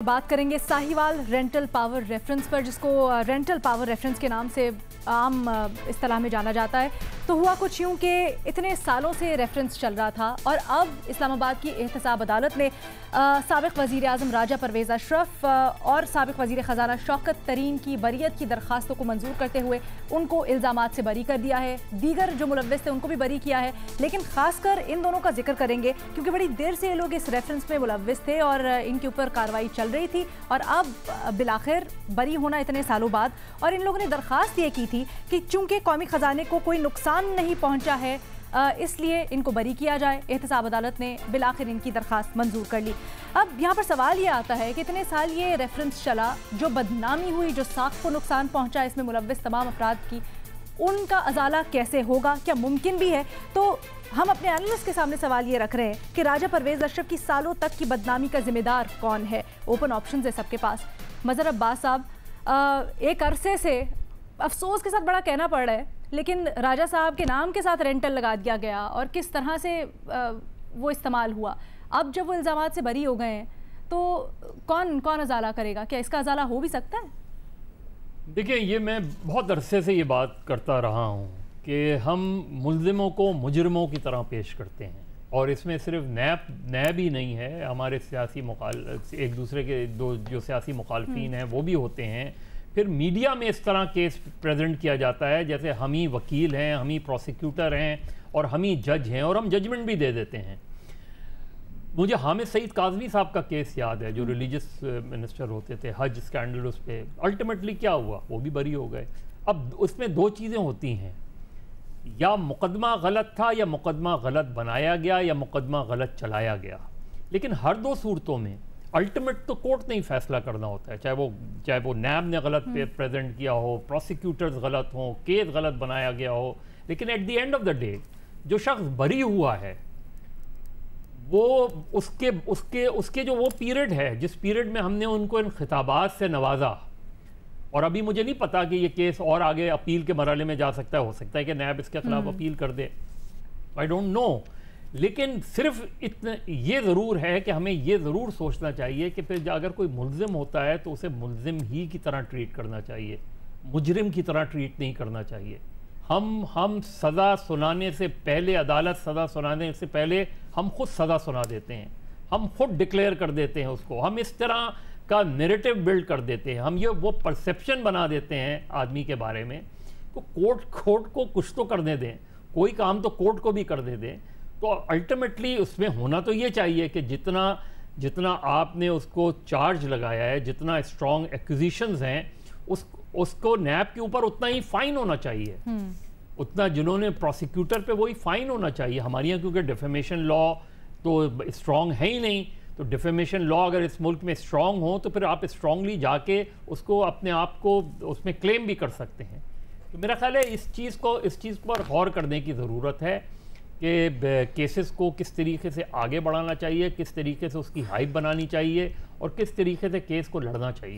बात करेंगे Sahiwal rental power reference पर, जिसको रेंटल पावर रेफरेंस के नाम से आम इस्तेलाह में जाना जाता है। तो हुआ कुछ यूँ कि इतने सालों से रेफरेंस चल रहा था और अब इस्लामाबाद की एहतसाब अदालत ने साबिक़ वज़ीर आज़म राजा परवेज़ अशरफ और साबिक़ वज़ीर ख़जाना शौकत तरीन की बरीयत की दरख्वास्तों को मंजूर करते हुए उनको इल्ज़ामात से बरी कर दिया है। दीगर जो मुलव्विस थे उनको भी बरी किया है, लेकिन ख़ासकर इन दोनों का जिक्र करेंगे क्योंकि बड़ी देर से ये लोग इस रेफरेंस में मुलव्विस थे और इनके ऊपर कार्रवाई चल रही थी और अब बिलाखिर बरी होना इतने सालों बाद। और इन लोगों ने दरख्वास्त ये की थी कि चूंकि कौमी ख़जाने को कोई नुकसान नहीं पहुंचा है इसलिए इनको बरी किया जाए। एहतसाब अदालत ने बिलाखिर इनकी दरख्वास्त मंजूर कर ली। अब यहाँ पर सवाल ये आता है कि इतने साल ये रेफरेंस चला, जो बदनामी हुई, जो साख को नुकसान पहुंचा इसमें मुलव्विस तमाम अफराद की, उनका अजाला कैसे होगा, क्या मुमकिन भी है? तो हम अपने एनालिस्ट के सामने सवाल ये रख रहे हैं कि राजा परवेज़ अशरफ की सालों तक की बदनामी का जिम्मेदार कौन है? ओपन ऑप्शन है सबके पास। मज़हर अब्बास साहब, एक अरसे से अफसोस के साथ बड़ा कहना पड़ रहा है, लेकिन राजा साहब के नाम के साथ रेंटल लगा दिया गया और किस तरह से वो इस्तेमाल हुआ। अब जब वो इल्ज़ामात से बरी हो गए हैं तो कौन कौन अजाला करेगा? क्या इसका अजाला हो भी सकता है? देखिए, ये मैं बहुत अरसे से ये बात करता रहा हूँ कि हम मुल्ज़िमों को मुजरिमों की तरह पेश करते हैं और इसमें सिर्फ नैब ही नहीं है, हमारे सियासी एक दूसरे के दो जो सियासी मुखालफीन हैं वो भी होते हैं। फिर मीडिया में इस तरह केस प्रेजेंट किया जाता है जैसे हम ही वकील हैं, हम ही प्रोसिक्यूटर हैं और हम ही जज हैं और हम जजमेंट भी दे देते हैं। मुझे हामिद सईद काज़मी साहब का केस याद है, जो रिलीजियस मिनिस्टर होते थे, हज स्कैंडल उस पर अल्टीमेटली क्या हुआ, वो भी बरी हो गए। अब उसमें दो चीज़ें होती हैं, या मुकदमा गलत था या मुकदमा गलत बनाया गया या मुकदमा गलत चलाया गया, लेकिन हर दो सूरतों में अल्टीमेट तो कोर्ट ने ही फैसला करना होता है। चाहे वो नैब ने गलत प्रेजेंट किया हो, प्रोसिक्यूटर्स गलत हों, केस गलत बनाया गया हो, लेकिन at the end of the day जो शख्स बरी हुआ है वो उसके जो वो पीरियड है जिस पीरियड में हमने उनको इन खिताबात से नवाजा, और अभी मुझे नहीं पता कि ये केस और आगे अपील के मरहले में जा सकता है, हो सकता है कि नैब इसके खिलाफ अपील कर दे, आई डोंट नो। लेकिन सिर्फ इतना ये ज़रूर है कि हमें ये ज़रूर सोचना चाहिए कि फिर अगर कोई मुल्ज़िम होता है तो उसे मुल्ज़िम ही की तरह ट्रीट करना चाहिए, मुजरिम की तरह ट्रीट नहीं करना चाहिए। हम सज़ा सुनाने से पहले, अदालत सज़ा सुनाने से पहले हम खुद सज़ा सुना देते हैं, हम खुद डिक्लेयर कर देते हैं उसको, हम इस तरह का नैरेटिव बिल्ड कर देते हैं, हम ये वो परसेप्शन बना देते हैं आदमी के बारे में। तो कोर्ट को कुछ तो करने दें, कोई काम तो कोर्ट को भी करने दें। तो अल्टीमेटली उसमें होना तो ये चाहिए कि जितना आपने उसको चार्ज लगाया है, जितना स्ट्रॉन्ग एक्विजिशंस हैं, उसको नैब के ऊपर उतना ही फाइन होना चाहिए, उतना जिन्होंने प्रोसिक्यूटर पे वही फाइन होना चाहिए। हमारे यहाँ क्योंकि डिफेमेशन लॉ तो स्ट्रॉन्ग है ही नहीं, तो डिफेमेशन लॉ अगर इस मुल्क में स्ट्रॉन्ग हो तो फिर आप स्ट्रॉन्गली जाके उसको अपने आप को उसमें क्लेम भी कर सकते हैं। तो मेरा ख्याल है इस चीज़ पर गौर करने की ज़रूरत है कि केसेस को किस तरीके से आगे बढ़ाना चाहिए, किस तरीके से उसकी हाइप बनानी चाहिए और किस तरीके से केस को लड़ना चाहिए।